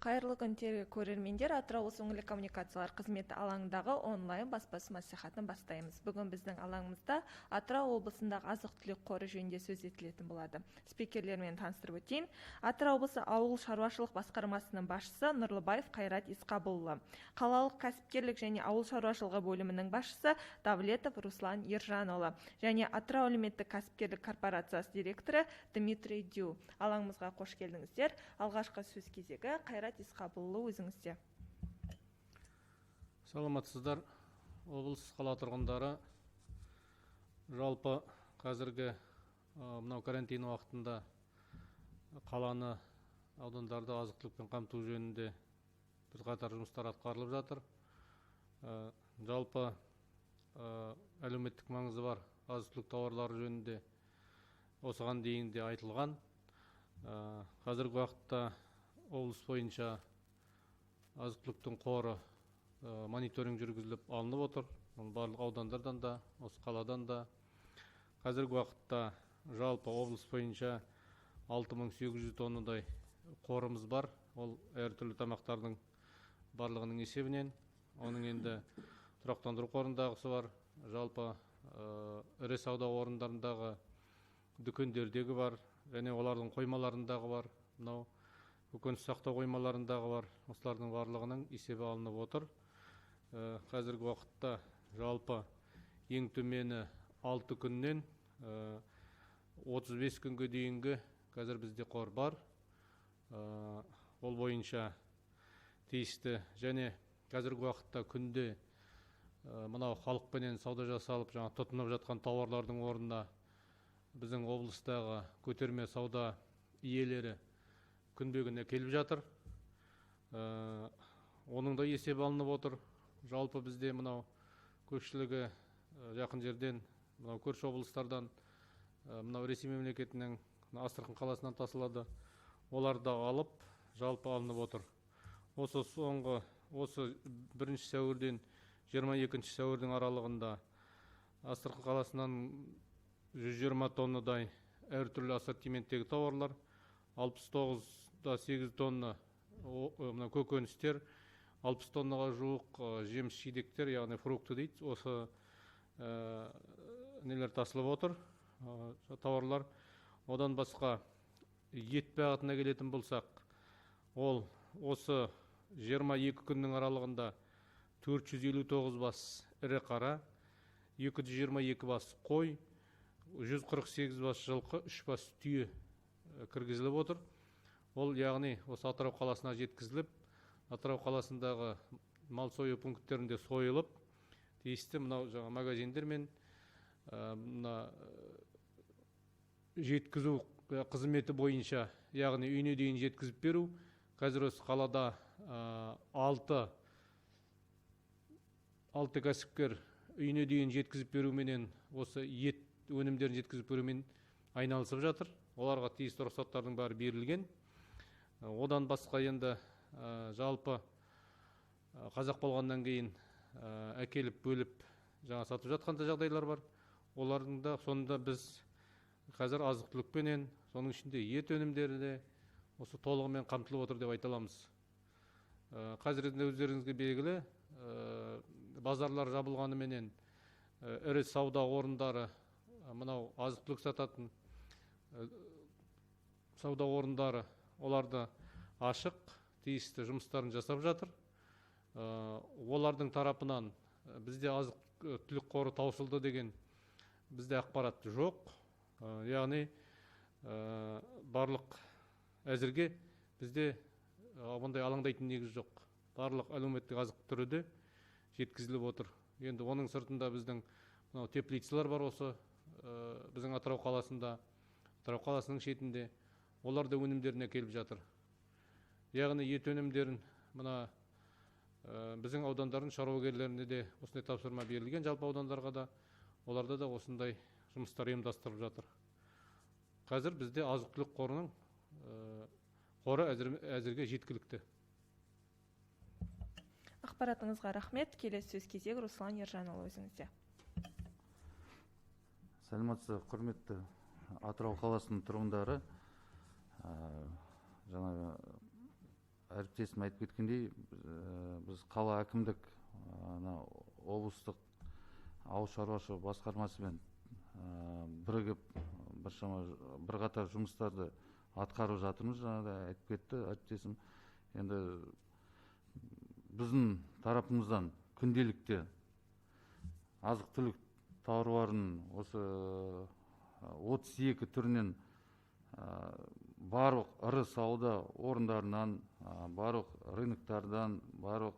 Қайырлы күн көрермендер, Атырау облысы өңірлік коммуникациялар қызметі алаңындағы онлайн баспасөз мәслихатын бастаймыз. Бүгін біздің алаңымызда Атырау облысындағы азық-түлік қоры жөнінде сөз етілетін болады. Спикерлермен таныстырып өтейін. Атырау облысы ауыл шаруашылық басқармасының басшысы Нұрлыбаев Қайрат Исқабылұлы, қалалық кәсіпкерлік және ауыл шаруашылығы бөлімінің басшысы Давлетов Руслан Ержанұлы және Атырау әлеуметтік кәсіпкерлік корпорациясы директоры Дмитрий Дю. Алаңымызға қош келдіңіздер. Алғашқы сөз кезегі Қайрат Исқабылұлы, өзіңізде. Саламатсыздар. Облыс қала тұрғындары жалпы қазіргі мынау карантин уақытында қаланы, аудандарды азық-түлікпен қамту жөнінде бірқатар жұмыстар атқарылып жатыр. Жалпы әлеуметтік маңызы бар азық-түлік тауарлары жөнінде осыған дейін де айтылған. Қазіргі уақытта облыс бойынша азық-түліктің қоры мониторинг жүргізіліп алынып отыр. Барлық аудандардан да, осы қаладан да. Қазіргі уақытта жалпы облыс бойынша 6800 тоннадай қорымыз бар. Ол әртүрлі тамақтардың барлығының есебінен. Оның енді тұрақтандыру қорындағысы бар. Жалпы ірі сауда орындарындағы, дүкендердегі бар, және олардың қоймаларындағы бар. Мынау көкөніс сақтау қоймаларындағы бар. Осылардың барлығының есебі алынып отыр. Қазіргі уақытта жалпы ең төмені 6 күннен 35 күнге дейінгі қазір бізде қор бар. Ол бойынша тиісті және қазіргі уақытта күнде мынау халықпенен сауда жасалып, тұтынып жатқан тауарлардың орнына біздің облыстағы көтерме сауда иелері күнбе-күн келіп жатыр. Оның да есебі алынып отыр. Жалпы бізде мынау көпшілігі жақын жерден, мынау көрші облыстардан, мынау Ресей мемлекетінің Астрахан қаласынан тасылады. Оларды алып, жалпы алынып отыр. Осы 1 сәуірден 22 сәуірдің аралығында Астрахан қаласынан 120 тоннадай әртүрлі ассортименттегі тауарлар, 69,8 тонна көкөністер, 60 тоннаға жуық жеміс жидектер, яғни фрукты дейді, осы нелер тасылып отыр, тауарлар. Одан басқа ет бағытына келетін болсақ, ол осы 22 күннің аралығында 459 бас ірі қара, 222 бас қой, 148 бас жылқы, 3 бас түйе кіргізіліп отыр. Ол яғни осы Атырау қаласына жеткізіліп, Атырау қаласындағы мал сою пункттерінде сойылып, тиісті мынау магазиндер мен жеткізу қызметі бойынша, яғни үйіне дейін жеткізіп беру. Қазір осы қалада 6 кәсіпкер үйіне дейін жеткізіп беруменен, осы ет өнімдерін жеткізіп берумен айналысып жатыр. Оларға тиісті рұқсаттардың бәрі берілген. Одан басқа енді жалпы қазақ болғаннан кейін әкеліп бөліп сатып жатқан да жағдайлар бар. Олардың да сонда біз қазір азық-түлікпенен, соның ішінде ет өнімдері де осы толығымен қамтылып отыр деп айта аламыз. Қазір өздеріңізге белгілі, базарлар жабылғанымен ірі сауда орындары, мынау азық-түлік сататын сауда орындары, оларды ашық, тиісті жұмыстарын жасап жатыр. Олардың тарапынан бізде азық-түлік қоры таусылды деген бізде ақпарат жоқ. Яғни барлық әзірге бізде ондай алаңдайтын негіз жоқ. Барлық әлеуметтік азық түрі де жеткізіліп отыр. Енді оның сыртында біздің теплицалар бар, осы біздің Атырау қаласында, Атырау қаласының шетінде. Олар да өнімдеріне келіп жатыр. Яғни ет өнімдерін біздің аудандардың шаруагерлеріне де осындай тапсырма берілген, жалпы аудандарға да, оларда да осындай жұмыстар ұйымдастырылып жатыр. Қазір бізде азық-түлік қорының қоры әзірге жеткілікті. Ақпаратыңызға рахмет. Келесі сөз кезегі Руслан Ержанұлы, өзіңізде. Сәлеметсіз, құрметті Атырау қаласының тұрғындары. Жаңағы әріптесім айтып кеткендей, біз қала әкімдік облыстық ауыл шаруашылығы басқармасымен бірігіп бірқатар жұмыстарды атқарып жатырмыз. Жаңағыдай айтып кетті әріптесім. Енді біздің тарапымыздан күнделікте азық-түлік тауарларын осы 32 түрінен барлық ірі сауда орындарынан, барлық рыноктардан, барлық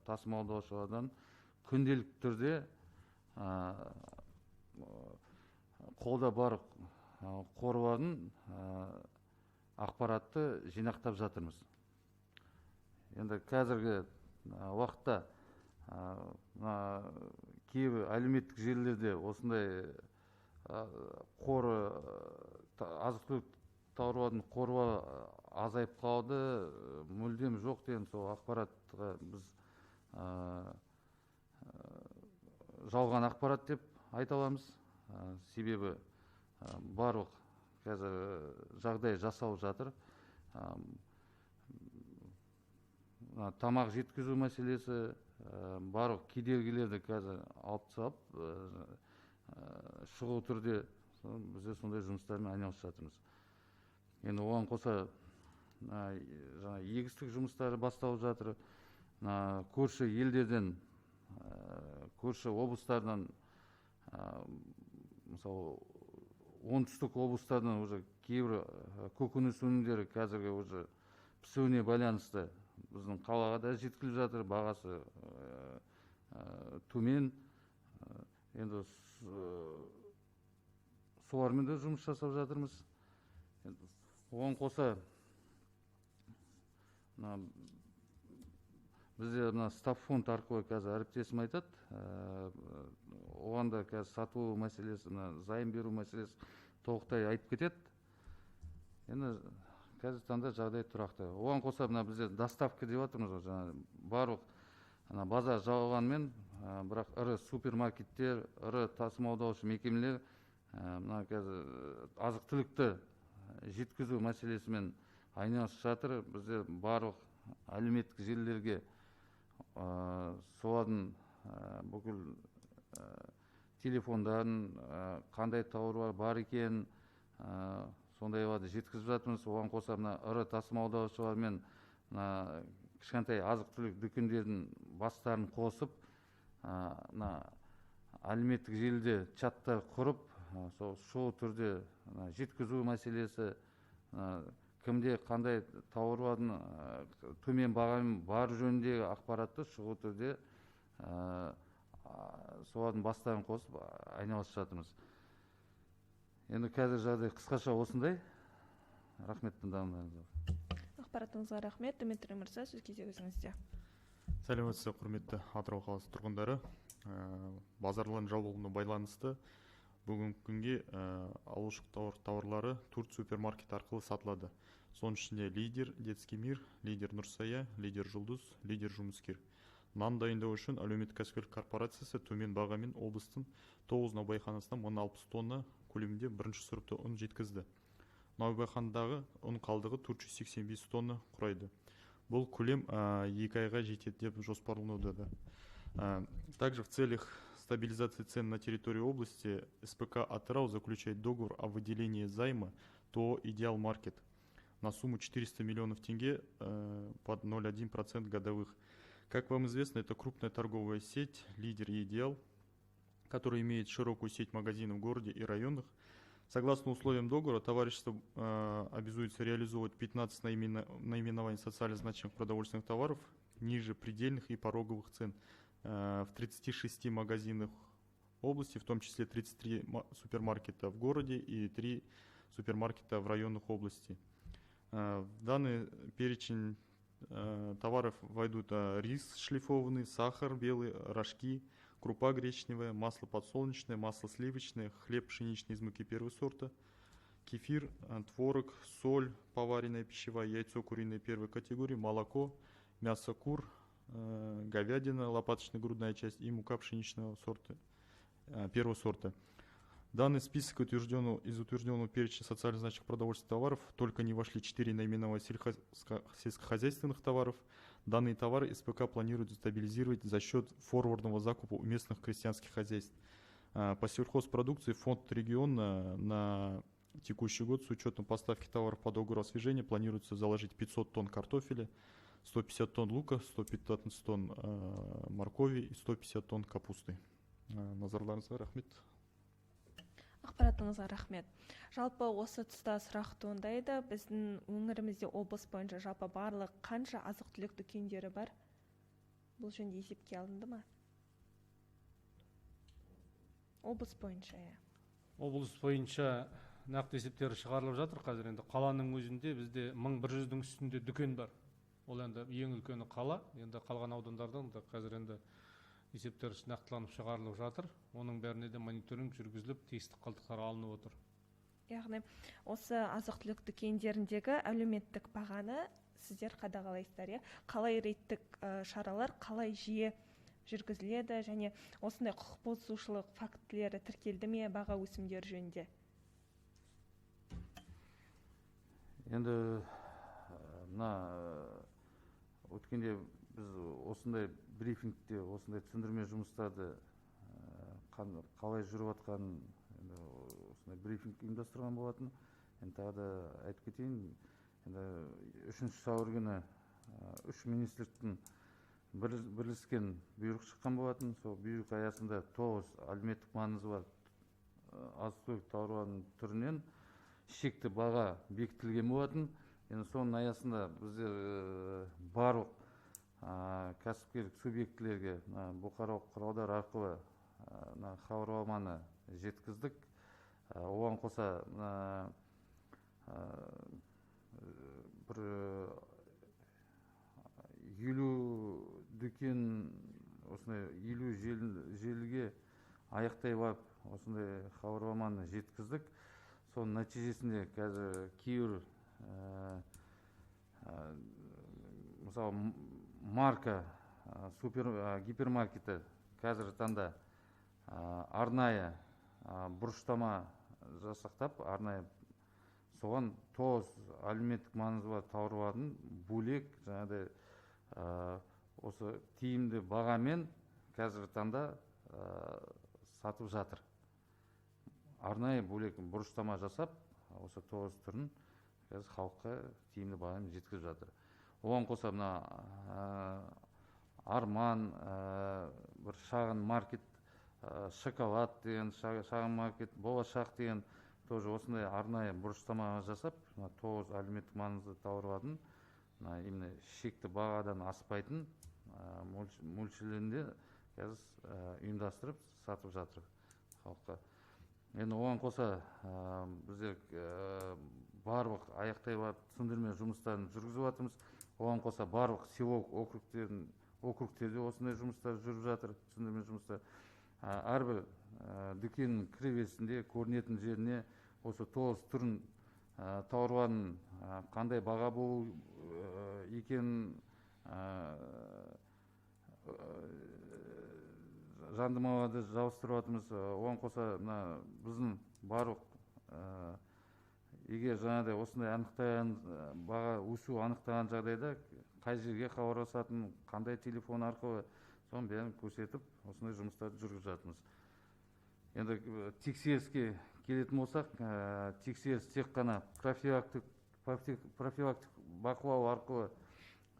тасымалдаушылардан күнделікті түрде қолда бар қорларын ақпаратты жинақтап жатырмыз. Енді қазіргі уақытта кейбір әлеуметтік желілерде осындай қоры азық-түлік тауарлардың қоры азайып қалды, мүлдем жоқ деген сол ақпаратқа біз жалған ақпарат деп айта аламыз. Себебі барлық қазір жағдай жасалып жатыр. Тамақ жеткізу мәселесі, барлық кедергілерді қазір алып тастап, шұғыл түрде бізде сондай жұмыстармен айналысып жатырмыз. Енді оған қоса егістік жұмыстары басталып жатыр. Көрші елдерден, көрші облыстардан, мысалы оңтүстік облыстардан уже кейбір көкөніс өнімдері қазіргі уже пісуіне байланысты біздің қалаға да жеткізіліп жатыр, бағасы төмен. Енді солармен де жұмыс жасап жатырмыз. Оған қоса бізде стабфонд арқылы қазір әріптесім айтады, оған да қазір сату мәселесі, займ беру мәселесі толықтай айтып кетеді. Енді қазір таңда жағдай тұрақты. Оған қоса бізде доставка деп жатырмыз, барлық базар жабылғанмен, бірақ ірі супермаркеттер, ірі тасымалдаушы мекемелер қазір азық-түлікті жеткізу мәселесімен айналысып жатыр. Бізде барлық әлеуметтік желілерге солардың бүкіл телефондарын, қандай тауарлар бар екен, сондайларды жеткізіп жатырмыз. Оған қоса ірі тасымалдаушылармен кішкентай азық-түлік дүкендердің бастарын қосып, әлеуметтік желіде чаттар құрып, сол шұғыл түрде жеткізу мәселесі, кімде қандай тауарлардың төмен бағамен бар жөніндегі ақпаратты шұғыл түрде солардың бастарын қосып айналысып жатырмыз. Енді қазір жағдай қысқаша осындай. Рахмет тыңдағандарыңызға. Ақпаратыңызға рахмет. Дмитрий мырза, сөз кезегіңізде. Сәлеметсіздер, құрметті Атырау қаласы тұрғындары. Базарлардың жабылуына байланысты бүгінгі күнге ауылшаруашылық тауарлары 4 супермаркет арқылы сатылады. Соның ішінде Лидер, Детский мир, Лидер Нұрсая, Лидер Жұлдыз, Лидер Жұмыскер. Нан дайындау үшін әлеуметтік кәсіпкерлік корпорациясы төмен бағамен облыстың 9 наубайханасына 1060 тонна көлемінде бірінші сұрыпты ұн жеткізді. Наубайханадағы ұн қалдығы 485 тонна құрайды. Бұл көлем 2 айға жетеді деп жоспарлануда. Также в целях стабилизации цен на территории области СПК Атырау заключает договор о выделении займа ТО «Идеал Маркет» на сумму 400 миллионов тенге под 0,1% годовых. Как вам известно, это крупная торговая сеть, лидер и «Идеал», которая имеет широкую сеть магазинов в городе и районах. Согласно условиям договора, товарищество обязуется реализовывать 15 наименований социально значимых продовольственных товаров ниже предельных и пороговых цен в 36 магазинах области, в том числе 33 супермаркета в городе и 3 супермаркета в районах области. В данный перечень товаров войдут рис шлифованный, сахар белый, рожки, крупа гречневая, масло подсолнечное, масло сливочное, хлеб пшеничный из муки первого сорта, кефир, творог, соль поваренная пищевая, яйцо куриное первой категории, молоко, мясо кур, говядина, лопаточная грудная часть и мука пшеничного сорта, первого сорта. Данный список из утвержденного перечня социально значимых продовольственных товаров только не вошли 4 наименования сельскохозяйственных товаров. Данные товары СПК планирует стабилизировать за счет форвардного закупа у местных крестьянских хозяйств. По сельхозпродукции фонд региона на текущий год с учетом поставки товаров по договору освежения планируется заложить 500 тонн картофеля, 150 тонн лука, 115 тонн моркови и 150 тонн капусты. Назарларыңызға рахмет. Ақпаратыңызға рахмет. Жалпы осы тұста сұрақ туындайды. Біздің өңірімізде облыс бойынша жалпы барлық қанша азық-түлік дүкендері бар? Бұл жөнінде есепке алынды ма? Облыс бойынша, Облыс бойынша нақты есептері шығарылып жатыр. Қазір енді қаланың өзінде бізде 1100-дің үстінде дүкен бар. Ол енді ең үлкені қала, енді қалған аудандардан да қазір енді есептер нақтыланып шығарылып жатыр. Оның бәріне де мониторинг жүргізіліп, тиісті қалдықтар алынып отыр. Яғни осы азық-түлік дүкендеріндегі әлеуметтік бағаны сіздер қадағалайсыздар, қалай рейдтік шаралар қалай жиі жүргізіледі және осындай құқық бұзушылық фактілері тіркелді ме баға өсімдері жөнінде? Енді өткенде біз осындай брифингте осындай түсіндірме жұмыстарды қалай жүріп жатқанын осындай брифинг ұйымдастырған болатын. Енді тағы да айтып кетейін, енді 3 сәуір күні 3 министрліктің бірлескен бұйрық шыққан болатын. Сол бұйрық аясында 9 әлеуметтік маңызы бар азық-түлік тауарларының түрінен шекті баға бекітілген болатын. Енді соның аясында біздер барлық кәсіпкерлік субъектілерге бұқаралық құралдар арқылы хабарламаны жеткіздік. Оған қоса бір 50 дүкен, осындай 50 желіге аяқтай барып осындай хабарламаны жеткіздік. Соның нәтижесінде қазір кейбір мысалы марка гипермаркеті қазір таңда арнайы бұрыштама жасақтап, арнайы соған 9 әлеуметтік маңызы бар тауарлардың бөлек жаңағыдай осы тиімді бағамен қазір таңда сатып жатыр. Арнайы бөлек бұрыштама жасап, осы 9 түрін қазір халыққа тиімді бағамен жеткізіп жатыр. Оған қоса Арман, бір шағын маркет, шоколад деген шағын маркет, болашақ деген тоже осындай арнайы бұрыштама жасап, 9 әлеуметтік маңызды тауарлардың именно шекті бағадан аспайтын мөлшерінде қазір ұйымдастырып сатып жатыр халыққа. Енді оған қоса біздер барлық аяқтай барып түсіндірме жұмыстарын жүргізіп жатырмыз. Оған қоса барлық селолық округтерде осындай жұмыстар жүріп жатыр, түсіндірме жұмыстар. Әрбір дүкеннің кіреберісінде көрінетін жеріне осы 9 түрін тауарлардың қандай баға болу екенін жандымаларды жабыстырып жатырмыз. Оған қоса біздің барлық егер жаңағыдай осындай анықтаған баға өсу анықтаған жағдайда қай жерге хабарласатын, қандай телефон арқылы, соның бәрін көрсетіп, осындай жұмыстарды жүргізіп жатырмыз. Енді тексеріске келетін болсақ, тексеріс тек қана профилактик бақылау арқылы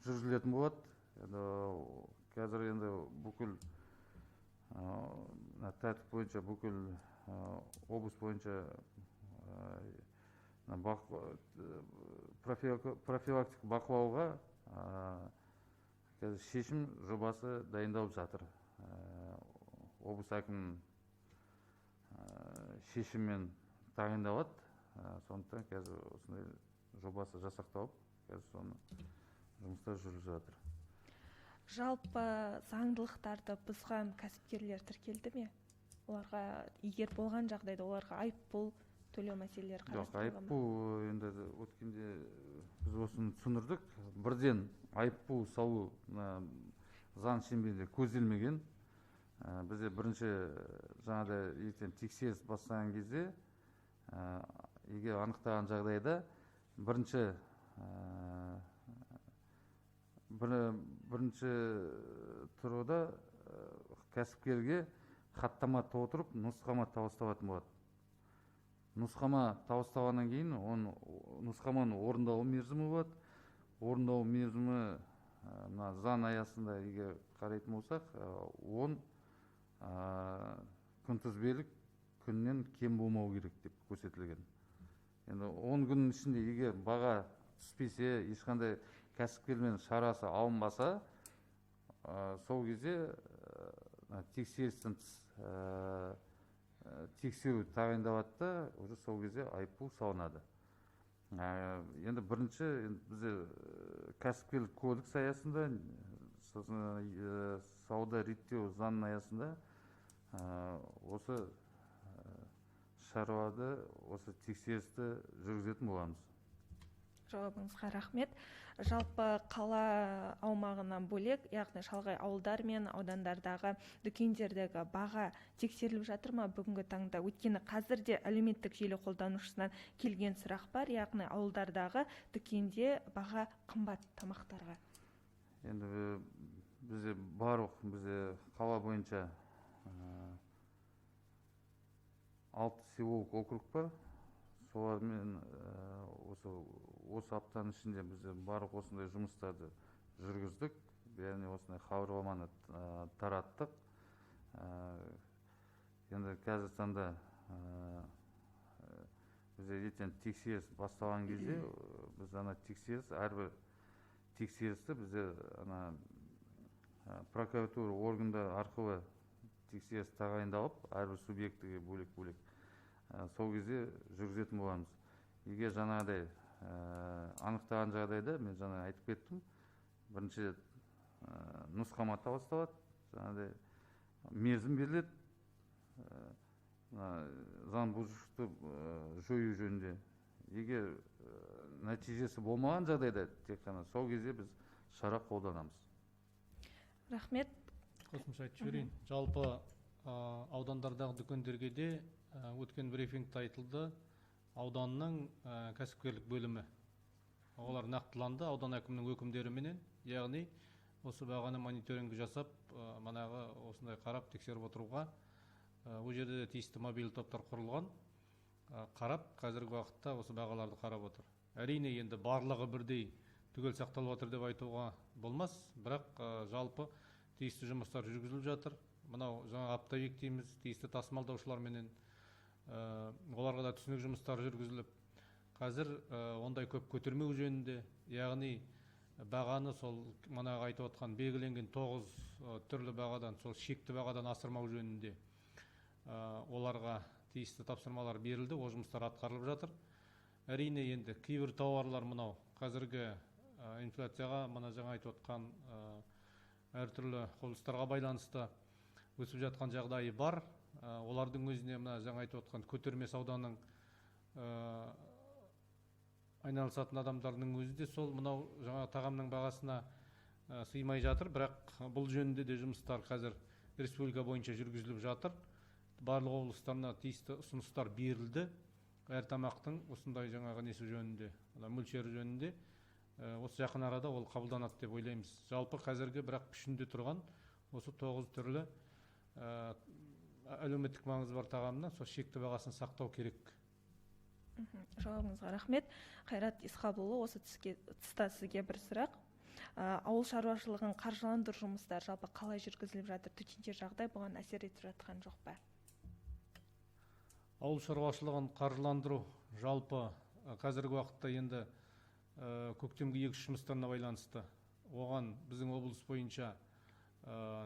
жүргізілетін болады. Қазір енді бүкіл тәртіп бойынша, бүкіл облыс бойынша профилактик бақылауға шешім жобасы дайындалып жатыр. Облыс әкімінің шешіммен тағайындалады. Сондықтан қазір осындай жобасы жасақталып, қазір соны жұмыстар жүріп жатыр. Жалпы заңдылықтарды бұзған кәсіпкерлер тіркелді ме? Оларға егер болған жағдайда оларға айыппұл төлеу мәселелері қарастырылған ма? Айыппұл енді өткенде біз осыны түсіндірдік. Бірден айыппұл салу заң шеңберінде көзделмеген. бізде бірінші жаңағыдай ертең тексеріс бастаған кезде егер анықтаған жағдайда бірінші тұрғыда кәсіпкерге хаттама толтырып нұсқама табысталатын болады. Нұсқама табысталғаннан кейін нұсқаманың орындалу мерзімі болады. Орындалу мерзімі заң аясында егер қарайтын болсақ 10 күнтізбелік күннен кем болмау керек деп көрсетілген. Енді 10 күннің ішінде егер баға түспесе, ешқандай кәсіпкермен шарасы алынбаса, сол кезде тексерістен тексеру тағайындалады да, уже сол кезде айыппұл салынады. Енді бірінші бізде кәсіпкерлік кодекс аясында, сауда реттеу заңының аясында осы шаруаларды, осы тексерісті жүргізетін боламыз. Жауабыңызға рахмет. Жалпы қала аумағынан бөлек, яғни шалғай ауылдар мен аудандардағы дүкендердегі баға тексеріліп жатыр ма бүгінгі таңда? Өйткені қазірде әлеуметтік желі қолданушысынан келген сұрақ бар, яғни ауылдардағы дүкенде баға қымбат тамақтарға. Енді бізде барлық қала бойынша 6 селолық округ бар. Солармен осы аптаның ішінде біз барлық осындай жұмыстарды жүргіздік. Яғни осындай хабарламаны тараттық. Енді қазіргі таңда бізде ертең тексеріс басталған кезде біз әрбір тексерісті бізде прокуратура органдар арқылы тексеріс тағайындалып, әрбір субъектіге бөлек-бөлек сол кезде жүргізетін боламыз. Егер жаңағыдай анықтаған жағдайда, мен жаңа айтып кеттім, бірінші нұсқама табысталады, жаңағыдай мерзім беріледі, заң бұзушылықты жою жөнінде. Егер нәтижесі болмаған жағдайда, тек қана сол кезде біз шара қолданамыз. Рахмет. Қосымша айтып жіберейін. Жалпы аудандардағы дүкендерге де өткен брифингте айтылды, ауданның кәсіпкерлік бөлімі. Олар нақтыланды аудан әкімінің өкімдеріменен, яғни осы бағаны мониторинг жасап, манағы осындай қарап тексеріп отыруға, ол жерде тиісті мобильді топтар құрылған, қарап, қазіргі уақытта осы бағаларды қарап отыр. Әрине енді барлығы бірдей түгел сақталып отыр деп айтуға болмас, бірақ жалпы тиісті жұмыстар жүргізіліп жатыр. Мынау жаңа оптовик дейміз, тиісті тасымалдаушыларменен оларға да түсінік жұмыстар жүргізіліп, қазір ондай көп көтермеу жөнінде, яғни бағаны сол манағы айтып отқан белгіленген 9 түрлі бағадан, сол шекті бағадан асырмау жөнінде оларға тиісті тапсырмалар берілді, ол жұмыстар атқарылып жатыр. Әрине енді кейбір тауарлар мынау қазіргі инфляцияға, мына жаңа айтып отқан әртүрлі құбылыстарға байланысты өсіп жатқан жағдайы бар. Олардың өзіне мына жаңа айтып отқан көтерме сауданың айналысатын адамдардың өзі де сол мынау жаңа тағамның бағасына сыймай жатыр, бірақ бұл жөнінде де жұмыстар қазір республика бойынша жүргізіліп жатыр. Барлық облыстарына тиісті ұсыныстар берілді. Әр тамақтың осындай жаңағы несі жөнінде, мөлшері жөнінде осы жақын арада ол қабылданады деп ойлаймыз. Жалпы қазіргі бірақ күшінде тұрған осы 9 түрлі әлеуметтік маңызы бар тағамнан сол шекті бағасын сақтау керек. Жауабыңызға рахмет. Қайрат Исқабылұлы, осы тұста сізге бір сұрақ. Ауыл шаруашылығын қаржыландыру жұмыстары жалпы қалай жүргізіліп жатыр? Төтенше жағдай бұған әсер етіп жатқан жоқ па? Ауыл шаруашылығын қаржыландыру жалпы қазіргі уақытта енді көктемгі егіс жұмыстарына байланысты. Оған біздің облыс бойынша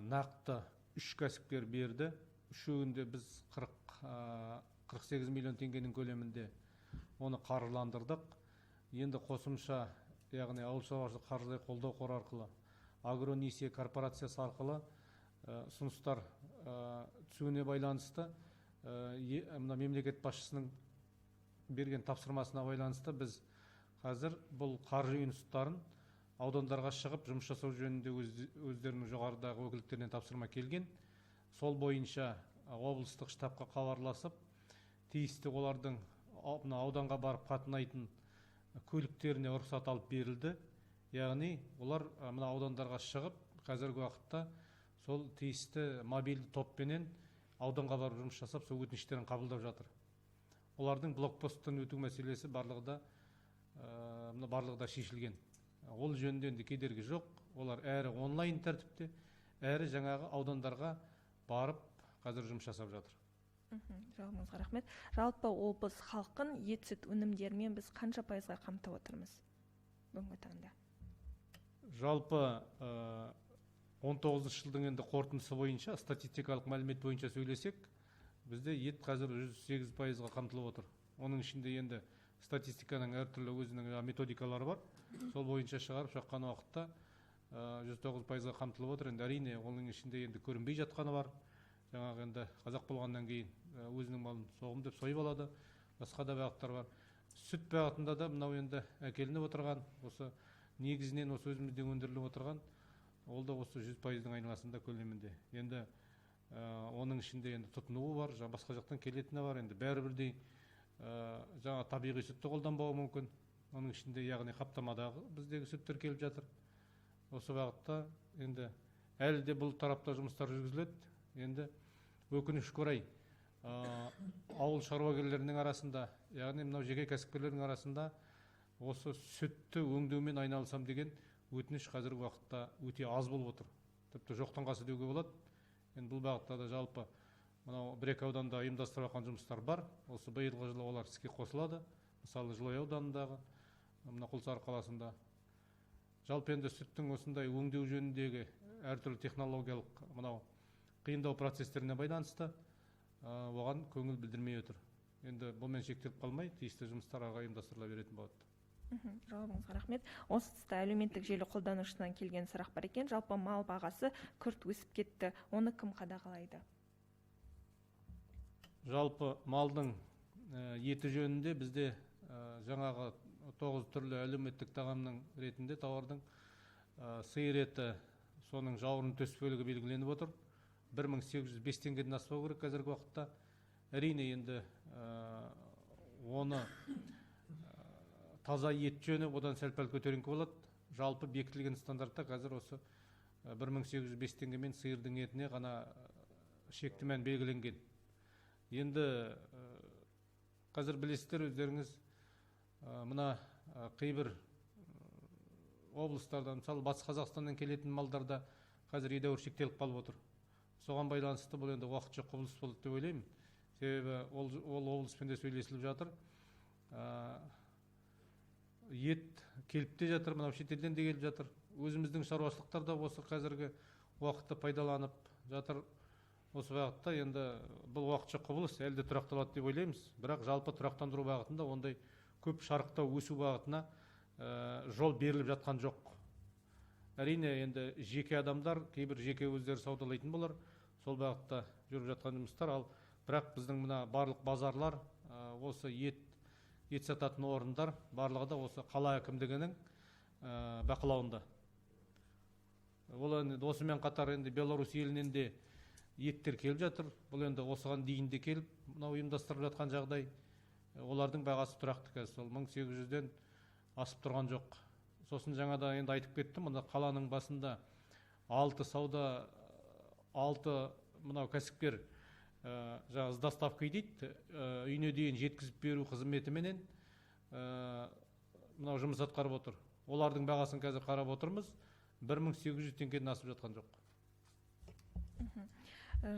нақты 3 кәсіпкер берді. Үшеуінде біз 48 миллион теңгенің көлемінде оны қаржыландырдық. Енді қосымша, яғни ауыл шаруашылық қаржылай қолдау қоры арқылы, агронесие корпорациясы арқылы ұсыныстар түсуіне байланысты, мына мемлекет басшысының берген тапсырмасына байланысты біз қазір бұл қаржы институттарын аудандарға шығып жұмыс жасау жөнінде өздерінің жоғарыдағы өкілдіктерінен тапсырма келген. сол бойынша облыстық штабқа хабарласып, тиісті олардың мына ауданға барып қатынайтын көліктеріне рұқсат алып берілді. Яғни олар мына аудандарға шығып, қазіргі уақытта сол тиісті мобильді топпенен ауданға барып жұмыс жасап, сол өтініштерін қабылдап жатыр. Олардың блокпосттан өту мәселесі барлығы да шешілген. Ол жөнінде енді кедергі жоқ. Олар әрі онлайн тәртіпте, әрі жаңағы аудандарға барып қазір жұмыс жасап жатыр. Жауабыңызға рахмет. Жалпы облыс халқын ет сүт өнімдерімен біз қанша пайызға қамтып отырмыз бүгінгі таңда? Жалпы 19 жылдың енді қорытындысы бойынша, статистикалық мәлімет бойынша сөйлесек, бізде ет қазір 108%-ға қамтылып отыр. Оның ішінде енді статистиканың әртүрлі өзінің методикалары бар. Сол бойынша шығарып шаққан уақытта 109%-ға қамтылып отыр. Енді әрине оның ішінде енді көрінбей жатқаны бар. Жаңағы енді қазақ болғаннан кейін өзінің малын соғым деп сойып алады. Басқа да бағыттар бар. Сүт бағытында да мынау енді әкелініп отырған, осы негізінен осы өзімізден өндіріліп отырған, ол да осы 100%-ның айналасында көлемінде. Енді оның ішінде енді тұтынуы бар, басқа жақтан келетіні бар. Енді бәрібірдей жаңа табиғи сүтті қолданбауы мүмкін. Оның ішінде яғни қаптамадағы біздегі сүттер келіп жатыр. Осы бағытта енді әлі де бұл тарапта жұмыстар жүргізіледі. Енді өкінішке орай ауыл шаруагерлерінің арасында, яғни мынау жеке кәсіпкерлердің арасында осы сүтті өңдеумен айналысам деген өтініш қазіргі уақытта өте аз болып отыр. Тіпті жоқтан қасы деуге болады. Енді бұл бағытта да жалпы мынау бір-екі ауданда ұйымдастырып жатқан жұмыстар бар. Осы биылғы жылы олар іске қосылады. Мысалы, Жылой ауданындағы, мына Құлсары қаласында. Жалпы енді сүттің осындай өңдеу жөніндегі әртүрлі технологиялық мынау қиындау процестеріне байланысты оған көңіл білдірмей отыр. Енді бұмен шектеліп қалмай, тиісті жұмыстар ұйымдастырыла беретін болады. Жауабыңызға рахмет. Осы тұста әлеуметтік желі қолданушысынан келген сұрақ бар екен. Жалпы мал бағасы күрт өсіп кетті. Оны кім қадағалайды? Жалпы малдың еті жөнінде бізде жаңағы 9 түрлі әлеуметтік тағамның ретінде тауардың сиыр еті, соның жауырын төс бөлігі белгіленіп отыр. 1805 теңгеден аспау керек қазіргі уақытта. Әрине енді оны таза ет жөні одан сәл-пәл көтеріңкі болады. Жалпы бекітілген стандартта қазір осы 1805 теңгемен сиырдың етіне ғана шекті мән белгіленген. Енді қазір білесіздер өздеріңіз, мына кейбір облыстардан, мысалы Батыс Қазақстаннан келетін малдарда қазір едәуір шектеліп қалып отыр. Соған байланысты бұл енді уақытша құбылыс болды деп ойлаймын. Себебі ол облыспен де сөйлесіліп жатыр. Ет келіп те жатыр, мынау шетелден де келіп жатыр. Өзіміздің шаруашылықтарда осы қазіргі уақытта пайдаланып жатыр. Осы бағытта енді бұл уақытша құбылыс әлде тұрақталады деп ойлаймыз. Бірақ жалпы тұрақтандыру бағытында ондай көп шарықтау өсу бағытына жол беріліп жатқан жоқ. Әрине енді жеке адамдар, кейбір жеке өздері саудалайтын болар. Сол бағытта жүріп жатқан жұмыстар, ал бірақ біздің мына барлық базарлар, осы ет сататын орындар барлығы да осы қала әкімдігінің бақылауында. Ол енді осымен қатар енді Беларусь елінен де еттер келіп жатыр. Бұл енді осыған дейін де келіп, мынау ұйымдастырып жатқан жағдай. Олардың бағасы тұрақты қазір, сол 1800-ден асып тұрған жоқ. Сосын жаңада енді айтып кеттім, мына қаланың басында 6 мынау кәсіпкер жаңағы доставка дейді, үйіне дейін жеткізіп беру қызметіменен мынау жұмыс атқарып отыр. Олардың бағасын қазір қарап отырмыз, 1800 теңгеден асып жатқан жоқ.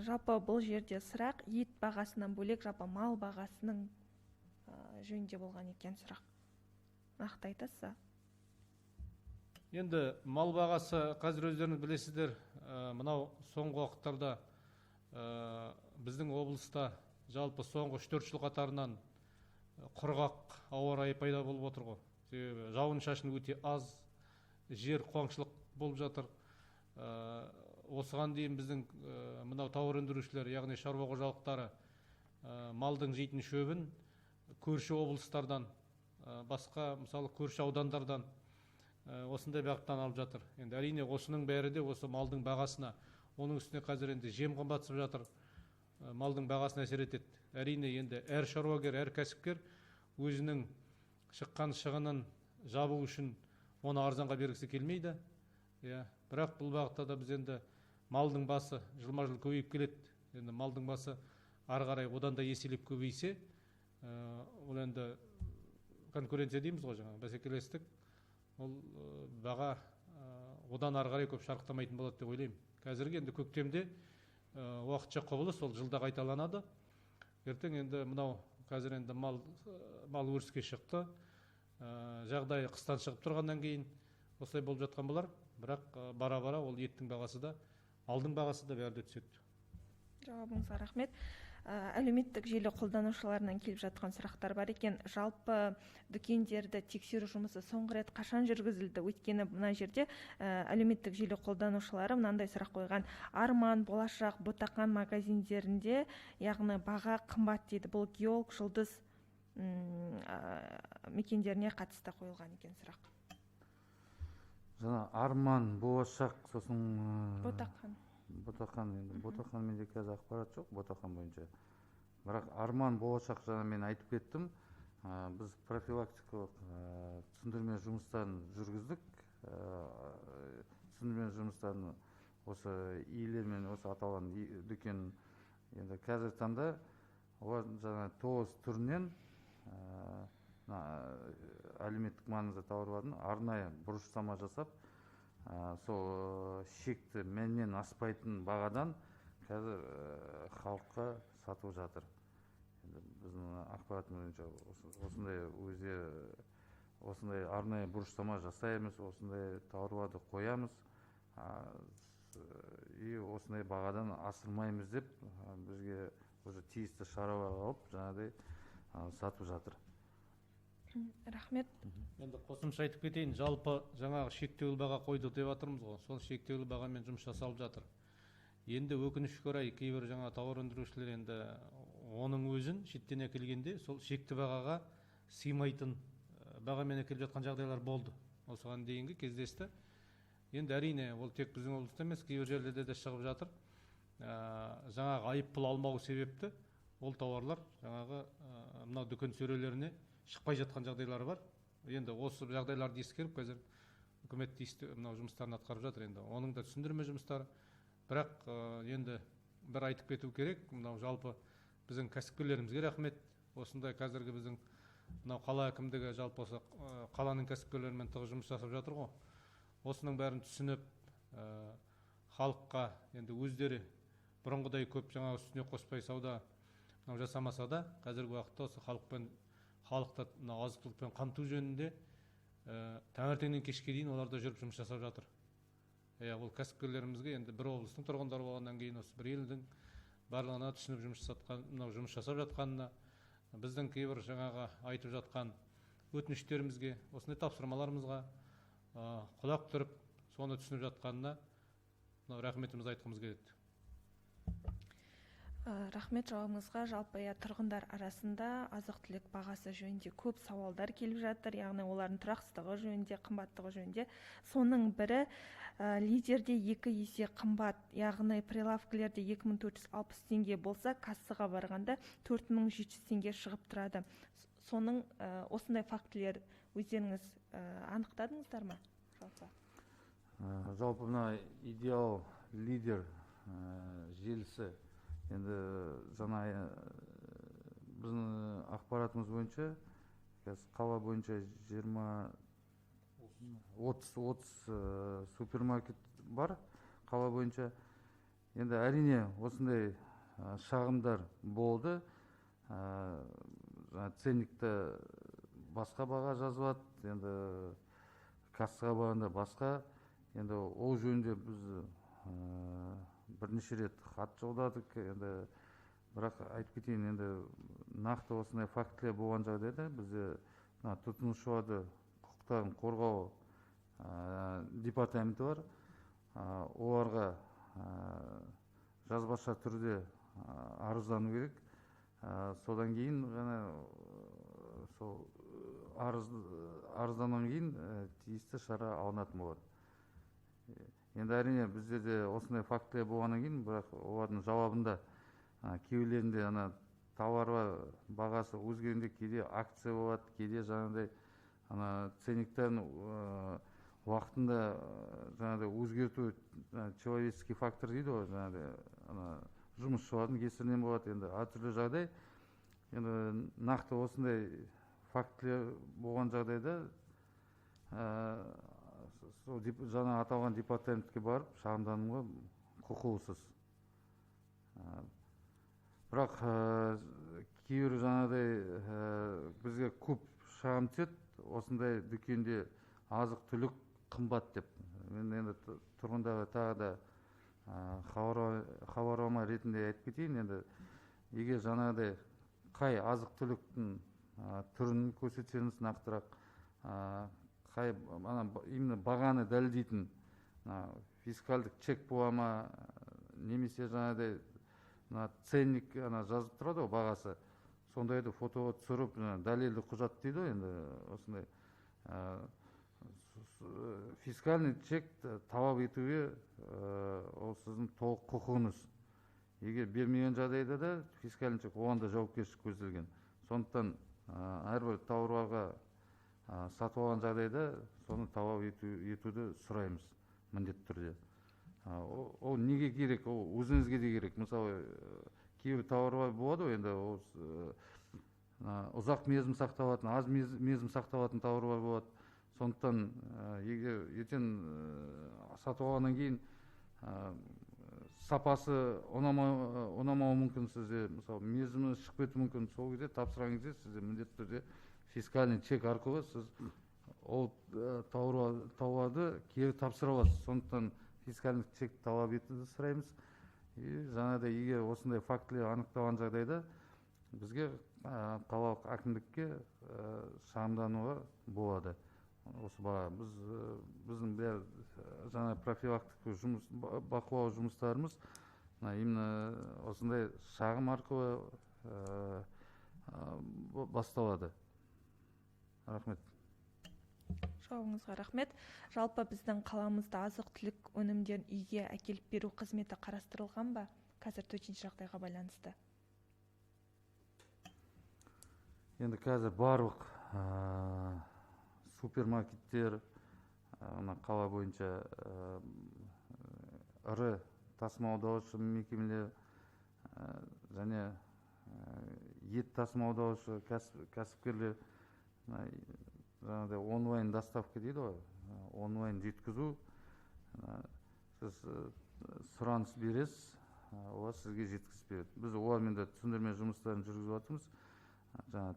Жалпы бұл жерде сұрақ ет бағасынан бөлек жалпы мал бағасының жөнінде болған екен сұрақ. Нақты айтасыз? Енді мал бағасы қазір өздеріңіз білесіздер, мынау соңғы уақыттарда біздің облыста жалпы соңғы 3-4 жыл қатарынан құрғақ ауа райы пайда болып отыр ғой. Себебі жауын шашын өте аз, жер қуаңшылық болып жатыр. Осыған дейін біздің мынау тауар өндірушілер, яғни шаруа қожалықтары малдың жейтін шөбін көрші облыстардан, басқа мысалы көрші аудандардан осындай бағыттан алып жатыр. Енді әрине осының бәрі де осы малдың бағасына оның үстіне қазір енді жем қымбатсып жатыр, малдың бағасына әсер етеді. Әрине енді әр шаруагер, әр кәсіпкер өзінің шыққан шығынын жабу үшін оны арзанға бергісі келмейді. Бірақ бұл бағытта да біз енді малдың басы жылма-жыл көбейіп келеді. Енді малдың басы ары қарай одан да еселеп көбейсе, ол енді конкуренция дейміз ғой, жаңағы бәсекелестік, ол баға одан ары қарай көп шарықтамайтын болады деп ойлаймын. Қазіргі енді көктемде уақытша құбылыс ол жылда қайталанады. Ертең енді мынау қазір енді мал өріске шықты, жағдай қыстан шығып тұрғаннан кейін осылай болып жатқан болар. Бірақ бара-бара ол еттің бағасы да, малдың бағасы да бәрі де түседі. Жауабыңызға рахмет. Әлеуметтік желі қолданушыларынан келіп жатқан сұрақтар бар екен. Жалпы дүкендерді тексеру жұмысы соңғы рет қашан жүргізілді? Өйткені мына жерде әлеуметтік желі қолданушылары мынандай сұрақ қойған: Арман, Болашақ, Ботақан магазиндерінде, яғни баға қымбат дейді. Бұл Геолог, Жұлдыз мекендеріне қатысты қойылған екен сұрақ. Жаңа Арман, Болашақ, сосын Ботақан. Енді Ботақан менде қазір ақпарат жоқ, Ботақан бойынша. Бірақ Арман, Болашақ жаңа мен айтып кеттім. Біз профилактикалық түсіндірме жұмыстарын жүргіздік. Түсіндірме жұмыстарын осы иелермен, осы аталған дүкен енді қазір таңда олар жаңа 9 түрінен әлеуметтік маңызды тауарлардың арнайы бұрыштама жасап, сол шекті мәннен аспайтын бағадан қазір халыққа сатып жатыр. Біздің ақпаратымыз бойынша осындай арнайы бұрыштама жасаймыз, осындай тауарларды қоямыз, и осындай бағадан асырмаймыз деп бізге уже тиісті шаралар алып жаңағыдай сатып жатыр. Рахмет. Енді қосымша айтып кетейін, жалпы жаңағы шектеулі баға қойдық деп жатырмыз ғой, сол шектеулі бағамен жұмыс жасалып жатыр. Енді өкінішке орай кейбір жаңа тауар өндірушілер енді оның өзін шеттен әкелгенде сол шекті бағаға сыймайтын бағамен әкеліп жатқан жағдайлар болды. Осыған дейінгі кездесті. Енді әрине ол тек біздің облыста емес, кейбір жерлерде де шығып жатыр. Жаңағы айыппұл алмау себепті ол тауарлар жаңағы мынау дүкен сөрелеріне шықпай жатқан жағдайлары бар. Енді осы жағдайларды ескеріп, қазір үкімет тиісті мынау жұмыстарын атқарып жатыр. Енді оның да түсіндірме жұмыстары. Бірақ енді бір айтып кету керек, мынау жалпы біздің кәсіпкерлерімізге рахмет. Осындай қазіргі біздің мынау қала әкімдігі жалпы осы қаланың кәсіпкерлерімен тығыз жұмыс жасап жатыр ғой. Осының бәрін түсініп, халыққа енді өздері бұрынғыдай көп жаңа үстіне қоспай сауда жасамаса да, қазіргі уақытта осы халықты азық-түлікпен қамту жөнінде таңертеңнен кешке дейін оларда жүріп жұмыс жасап жатыр. Ол кәсіпкерлерімізге енді бір облыстың тұрғындары болғаннан кейін осы бір елдің барлығына түсініп жұмыс жасап жатқанына, біздің кейбір жаңағы айтып жатқан өтініштерімізге, осындай тапсырмаларымызға құлақ түріп, соны түсініп жатқанына рахметімізді айтқымыз келеді. Рахмет жауабыңызға. Жалпы тұрғындар арасында азық-түлік бағасы жөнінде көп сауалдар келіп жатыр, яғни олардың тұрақсыздығы жөнінде, қымбаттығы жөнінде. Соның бірі лидерде 2 есе қымбат, яғни прилавкілерде 2460 теңге болса, кассаға барғанда 4700 теңге шығып тұрады. Соның осындай фактілер өздеріңіз анықтадыңыздар ма? Жалпы мына идеал лидер желісі енді жаңа біздің ақпаратымыз бойынша қала бойынша 20-30 супермаркет бар қала бойынша. Енді әрине осындай шағымдар болды. Ценникті басқа баға жазылады, енді кассаға барғанда басқа. Енді ол жөнінде біз бірнеше рет хат жолдадық. Енді бірақ айтып кетейін, енді нақты осындай фактілер болған жағдайда бізде тұтынушыларды құқықтарын қорғау департаменті бар. Оларға жазбаша түрде арыздану керек. Содан кейін ғана сол арызданнан кейін тиісті шара алынатын болады. Енді әрине бізде де осындай фактілер болғаннан кейін, бірақ олардың жауабында кейбіреулерінде ана тауарға бағасы өзгергенде кейде акция болады, кейде жаңағыдай ана ценниктерін уақытында жаңағыдай өзгерту, человеческий фактор дейді ғой, жаңағыдай ана жұмысшылардың кесірінен болады. Енді әртүрлі жағдай. Енді нақты осындай фактілер болған жағдайда жаңа аталған департаментке барып шағымдануға құқылысыз. Бірақ кейбір жаңағыдай бізге көп шағым түседі, осындай дүкенде азық түлік қымбат деп. Мен енді тұрғындарға тағы да хабарлама ретінде айтып кетейін. Енді егер жаңағыдай қай азық түліктің түрін көрсетсеңіз нақтырақ, қай именно бағаны дәлелдейтін фискалдық чек бола ма, немесе жаңағыдай ценник жазып тұрады ғой бағасы, сондайды фотоға түсіріп дәлелді құжат дейді ғой. Енді осындай фискальный чек талап етуге ол сіздің толық құқығыңыз. Егер бермеген жағдайда да фискальный чек, оған да жауапкершілік көзделген. Сондықтан әрбір тауарға сатып алған жағдайда соны талап етуді сұраймыз міндетті түрде. Ол неге керек? Ол өзіңізге де керек. Мысалы, кейбір тауарлар болады ғой, енді ұзақ мерзім сақталатын, аз мерзім сақталатын тауарлар болады. Сондықтан егер ертең сатып алғаннан кейін сапасы ұнамауы мүмкін, сізде мысалы мерзімі шығып кетуі мүмкін. Сол кезде тапсырған кезде сізде міндетті түрде фискальный чек арқылы сіз ол тауарды кері тапсыра аласыз. Сондықтан фискальный чек талап етуді сұраймыз. Жаңағыдай егер осындай фактілер анықталған жағдайда бізге қалалық әкімдікке шағымдануға болады. Осы біздің жаңа профилактикалық жұмыс, бақылау жұмыстарымыз именно осындай шағым арқылы басталады. Рахмет. Жауабыңызға рахмет. Жалпы біздің қаламызда азық түлік өнімдерін үйге әкеліп беру қызметі қарастырылған ба? Қазір төтенше жағдайға байланысты. Енді қазір барлық супермаркеттер, қала бойынша ірі тасымалдаушы мекемелер және ет тасымалдаушы кәсіпкерлер жаңағыдай онлайн доставка дейді ғой, онлайн жеткізу. Сіз сұраныс бересіз, олар сізге жеткізіп береді. Біз олармен де түсіндірме жұмыстарын жүргізіп жатырмыз.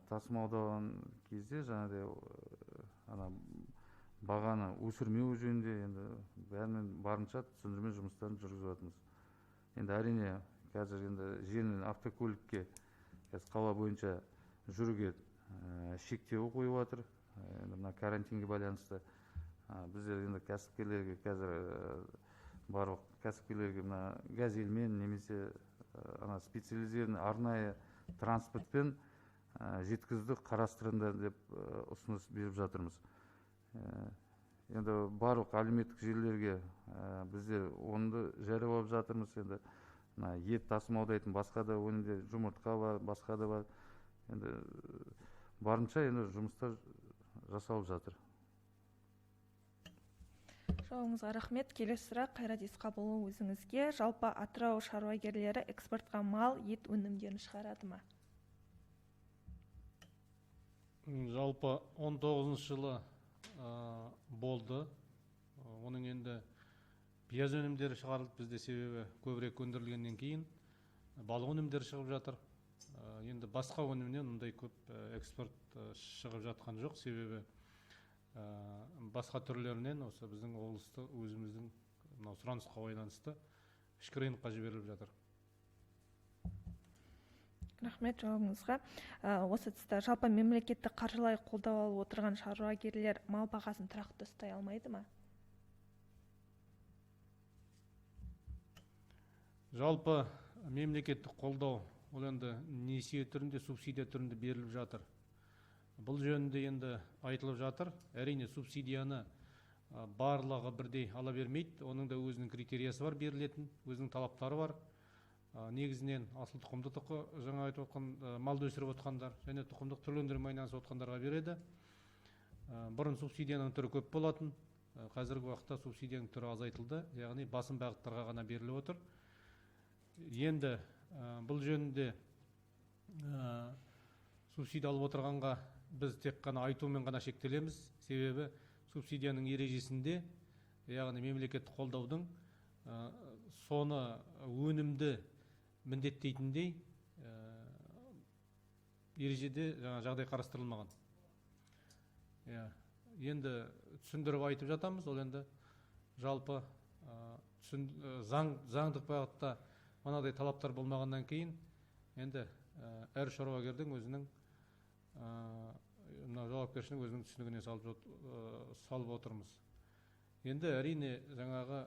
Тасымалдаған кезде жаңағыдай бағаны өсірмеу жөнінде енді бәрімен барынша түсіндірме жұмыстарын жүргізіп жатырмыз. Енді әрине қазір енді жеңіл автокөлікке қала бойынша жүруге шектеу қойып жатыр. Мына карантинге байланысты біздер енді кәсіпкерлерге қазір барлық кәсіпкерлерге мына газельмен немесе специализированный арнайы транспортпен жеткізуді қарастырыңдар деп ұсыныс беріп жатырмыз. Енді барлық әлеуметтік желілерге біздер оны жариялап жатырмыз. Енді ет тасымалдайтын басқа да өнімдер, жұмыртқа бар, басқа да бар. Енді барынша енді жұмыстар жасалып жатыр. Жауабыңызға рахмет. Келесі сұрақ Қайрат Есқабылұлы өзіңізге. Жалпы Атырау шаруагерлері экспортқа мал, ет өнімдерін шығарады ма? Жалпы 19 жылы болды. Оның енді пияз өнімдері шығарылды бізде, себебі көбірек өндірілгеннен кейін балық өнімдері шығып жатыр. Енді басқа өнімнен мұндай көп экспорт шығып жатқан жоқ, себебі басқа түрлерінен осы біздің облысты өзіміздің сұранысқа байланысты ішкі рынокқа жіберіліп жатыр. Рахмет жауабыңызға. Осы тұста жалпы мемлекеттік қаржылай қолдау алып отырған шаруагерлер мал бағасын тұрақты ұстай алмайды ма? Жалпы мемлекеттік қолдау ол енді несие түрінде, субсидия түрінде беріліп жатыр. Бұл жөнінде енді айтылып жатыр. Әрине субсидияны барлығы бірдей ала бермейді. Оның да өзінің критериясы бар, берілетін, өзінің талаптары бар. Негізінен асыл тұқымды жаңа айтып отқан малды өсіріп отқандар және тұқымдық түрлендірме айналысып отқандарға береді. Бұрын субсидияның түрі көп болатын, қазіргі уақытта субсидияның түрі азайтылды, яғни басым бағыттарға ғана беріліп отыр. Енді бұл жөнінде субсидия алып отырғанға біз тек қана айтумен ғана шектелеміз, себебі субсидияның ережесінде, яғни мемлекеттік қолдаудың соны өнімді міндеттейтіндей ережеде жағдай қарастырылмаған. Енді түсіндіріп айтып жатамыз, ол енді жалпы заңдық бағытта мынадай талаптар болмағаннан кейін, енді әр шаруагердің өзінің жауапкершілігін өзінің түсінігіне салып отырмыз. Енді әрине жаңағы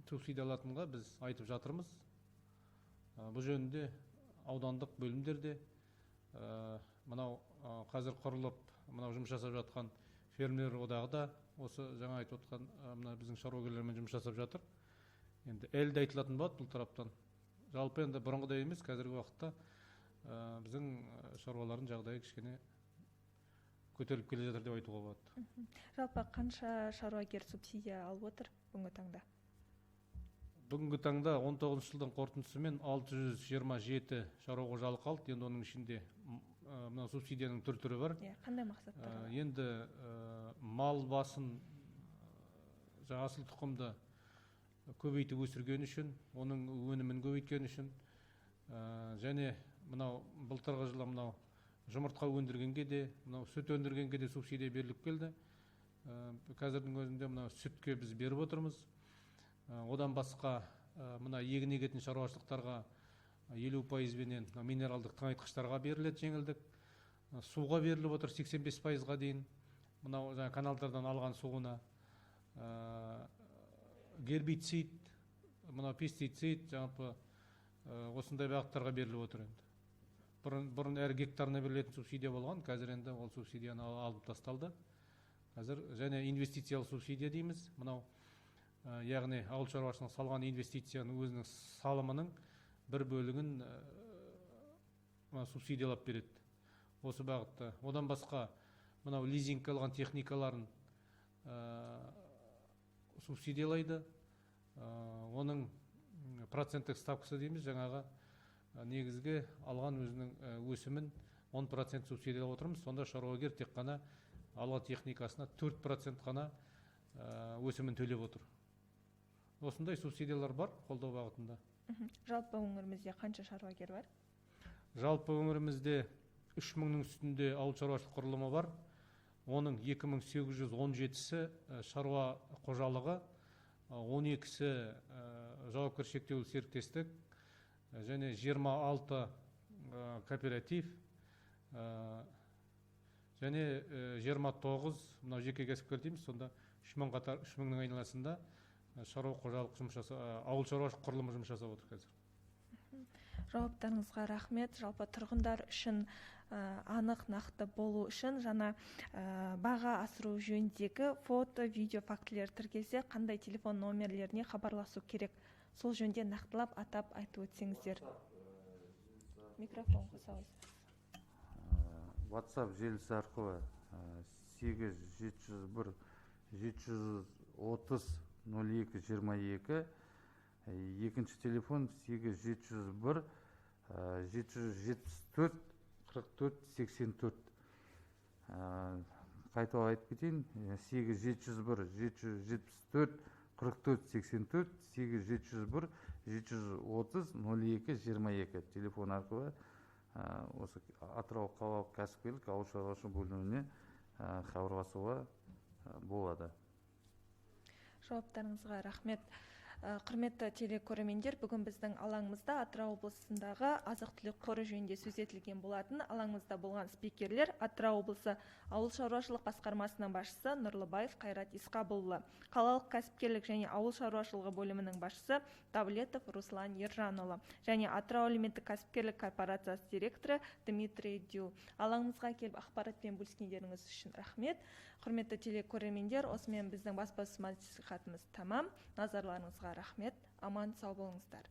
субсидия алатынға біз айтып жатырмыз. Бұл жөнінде аудандық бөлімдерде мынау қазір құрылып, мынау жұмыс жасап жатқан фермер одағы да осы жаңа айтып отқан біздің шаруагерлермен жұмыс жасап жатыр. Енді әлі де айтылатын болады бұл тараптан. Жалпы енді бұрынғыдай емес, қазіргі уақытта біздің шаруалардың жағдайы кішкене көтеріліп келе жатыр деп айтуға болады. Жалпы қанша шаруагер субсидия алып отыр бүгінгі таңда? Бүгінгі таңда 19 жылдың қорытындысымен 627 шаруа қожалығы қалды. Енді оның ішінде мына субсидияның түрі бар. Қандай мақсаттарға? Енді мал басын асыл тұқымды көбейтіп өсірген үшін, оның өнімін көбейткен үшін, және мынау былтырғы жылы мынау жұмыртқа өндіргенге де, мынау сүт өндіргенге де субсидия беріліп келді. Қазірдің өзінде мынау сүтке біз беріп отырмыз. Одан басқа мына егін егетін шаруашылықтарға 50%-бенен минералдық тыңайтқыштарға беріледі жеңілдік. Суға беріліп отыр 85%-ға дейін. Мынау каналдардан алған суына гербицид, мынау пестицид, жалпы осындай бағыттарға беріліп отыр енді. Бұрын әр гектарына берілетін субсидия болған, қазір енді ол субсидияны алып тасталды. Қазір және инвестициялық субсидия дейміз. Мынау яғни ауыл шаруашылығына салған инвестицияның өзінің салымының бір бөлігін субсидиялап береді. Осы бағытта. Одан басқа мынау лизинг алған техникаларын субсидиялайды. Оның проценттік ставкасы дейміз, жаңағы негізгі алған өзінің өсімін 10% субсидиялап отырмыз. Сонда шаруагер тек қана алған техникасына 4% қана өсімін төлеп отыр. Осындай субсидиялар бар қолдау бағытында. Жалпы өңірімізде қанша шаруагер бар? Жалпы өңірімізде 3000-нің үстінде ауыл шаруашылық құрылымы бар. Оның 2817-сі шаруа қожалығы, 12-сі жауапкершілігі шектеулі серіктестік және 26 кооператив және 29 мынау жеке кәсіпкер дейміз. Сонда 3000-нің айналасында шаруа қожалық жұмыс жасап, ауыл шаруашылық құрылымы жұмыс жасап отыр қазір. Жауаптарыңызға рахмет. Жалпы тұрғындар үшін анық нақты болу үшін жаңа баға асыру жөніндегі фото, видео фактілер тіркелсе, қандай телефон номерлеріне хабарласу керек? Сол жөнінде нақтылап атап айтып өтсеңіздер. Микрофон қосыңыз. WhatsApp желісі арқылы 8701 730 0222, екінші телефон 8701 774 44 84. Қайтып айтып кетейін, 8701 774 44 84, 8701 730 0222 телефон арқылы осы Атырау қалалық кәсіпкерлік ауыл шаруашылығы бөліміне хабарласуға болады. Жауаптарыңызға рахмет. Құрметті телекөрермендер, бүгін біздің алаңымызда Атырау облысындағы азық-түлік қоры жөнінде сөз етілген болатын. Алаңымызда болған спикерлер Атырау облысы ауыл шаруашылық басқармасының басшысы Нұрлыбаев Қайрат Исқабылұлы, қалалық кәсіпкерлік және ауыл шаруашылығы бөлімінің басшысы Давлетов Руслан Ержанұлы және Атырау әлеуметтік кәсіпкерлік корпорациясы директоры Дмитрий Дю. Алаңымызға келіп ақпаратпен бөліскендеріңіз үшін рахмет. Құрметті телекөрермендер, осымен біздің баспасөз мәслихатымыз тамам. Назарларыңызға рахмет. Аман сау болыңыздар.